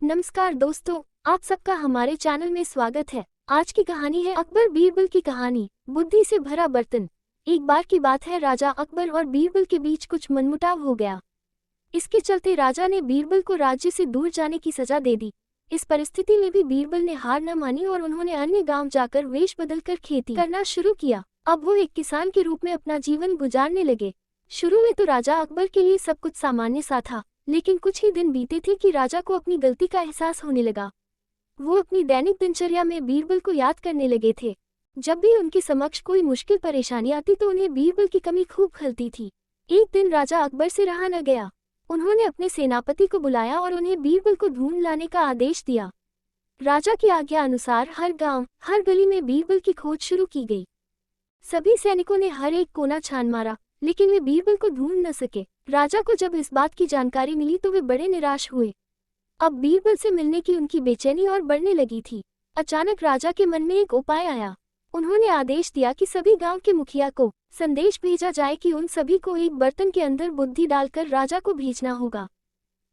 नमस्कार दोस्तों, आप सबका हमारे चैनल में स्वागत है। आज की कहानी है अकबर बीरबल की कहानी, बुद्धि से भरा बर्तन। एक बार की बात है, राजा अकबर और बीरबल के बीच कुछ मनमुटाव हो गया। इसके चलते राजा ने बीरबल को राज्य से दूर जाने की सजा दे दी। इस परिस्थिति में भी बीरबल ने हार न मानी और उन्होंने अन्य गाँव जाकर वेश बदलकर खेती करना शुरू किया। अब वो एक किसान के रूप में अपना जीवन गुजारने लगे। शुरू में तो राजा अकबर के लिए सब कुछ सामान्य सा था, लेकिन कुछ ही दिन बीते थे कि राजा को अपनी गलती का एहसास होने लगा। वो अपनी दैनिक दिनचर्या में बीरबल को याद करने लगे थे। जब भी उनके समक्ष कोई मुश्किल परेशानी आती तो उन्हें बीरबल की कमी खूब खलती थी। एक दिन राजा अकबर से रहा न गया। उन्होंने अपने सेनापति को बुलाया और उन्हें बीरबल को ढूंढ लाने का आदेश दिया। राजा की आज्ञा अनुसार हर गांव, हर गली में बीरबल की खोज शुरू की गई। सभी सैनिकों ने हर एक कोना छान मारा, लेकिन वे बीरबल को ढूंढ न सके। राजा को जब इस बात की जानकारी मिली तो वे बड़े निराश हुए। अब बीरबल से मिलने की उनकी बेचैनी और बढ़ने लगी थी। अचानक राजा के मन में एक उपाय आया। उन्होंने आदेश दिया कि सभी गांव के मुखिया को संदेश भेजा जाए कि उन सभी को एक बर्तन के अंदर बुद्धि डालकर राजा को भेजना होगा।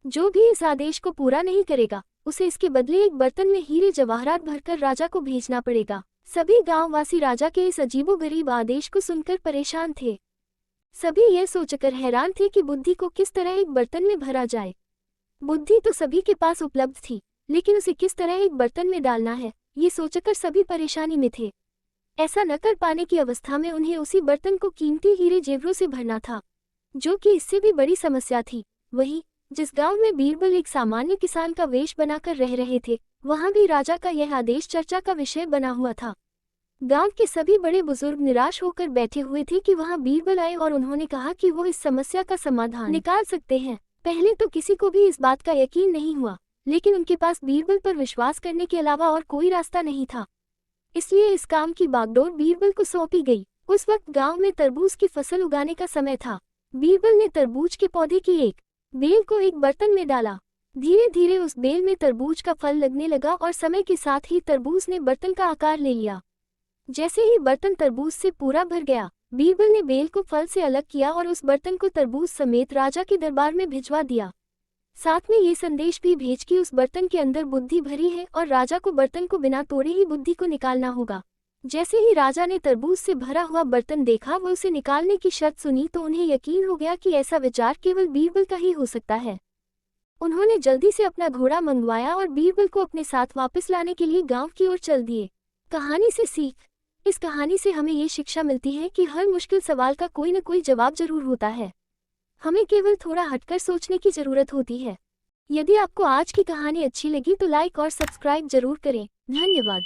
जो भी इस आदेश को पूरा नहीं करेगा, उसे इसके बदले एक बर्तन में हीरे जवाहरात भरकर राजा को भेजना पड़ेगा। सभी गाँववासी राजा के इस अजीबोगरीब आदेश को सुनकर परेशान थे। सभी यह सोचकर हैरान थे कि बुद्धि को किस तरह एक बर्तन में भरा जाए। बुद्धि तो सभी के पास उपलब्ध थी, लेकिन उसे किस तरह एक बर्तन में डालना है, ये सोचकर सभी परेशानी में थे। ऐसा न कर पाने की अवस्था में उन्हें उसी बर्तन को कीमती हीरे जेवरों से भरना था, जो कि इससे भी बड़ी समस्या थी। वहीं जिस गांव में बीरबल एक सामान्य किसान का वेश बनाकर रह रहे थे, वहां भी राजा का यह आदेश चर्चा का विषय बना हुआ था। गांव के सभी बड़े बुजुर्ग निराश होकर बैठे हुए थे कि वहां बीरबल आए और उन्होंने कहा कि वो इस समस्या का समाधान निकाल सकते हैं। पहले तो किसी को भी इस बात का यकीन नहीं हुआ, लेकिन उनके पास बीरबल पर विश्वास करने के अलावा और कोई रास्ता नहीं था। इसलिए इस काम की बागडोर बीरबल को सौंपी गई। उस वक्त गाँव में तरबूज की फसल उगाने का समय था। बीरबल ने तरबूज के पौधे की एक बेल को एक बर्तन में डाला। धीरे धीरे उस बेल में तरबूज का फल लगने लगा और समय के साथ ही तरबूज ने बर्तन का आकार ले लिया। जैसे ही बर्तन तरबूज से पूरा भर गया, बीरबल ने बेल को फल से अलग किया और उस बर्तन को तरबूज समेत राजा के दरबार में भिजवा दिया। साथ में ये संदेश भी भेज कि उस बर्तन के अंदर बुद्धि भरी है और राजा को बर्तन को बिना तोड़े ही बुद्धि को निकालना होगा। जैसे ही राजा ने तरबूज से भरा हुआ बर्तन देखा व उसे निकालने की शर्त सुनी तो उन्हें यकीन हो गया कि ऐसा विचार केवल बीरबल का ही हो सकता है। उन्होंने जल्दी से अपना घोड़ा मंगवाया और बीरबल को अपने साथ वापस लाने के लिए गाँव की ओर चल दिए। कहानी से सीख। इस कहानी से हमें ये शिक्षा मिलती है कि हर मुश्किल सवाल का कोई न कोई जवाब जरूर होता है। हमें केवल थोड़ा हटकर सोचने की जरूरत होती है। यदि आपको आज की कहानी अच्छी लगी तो लाइक और सब्सक्राइब जरूर करें। धन्यवाद।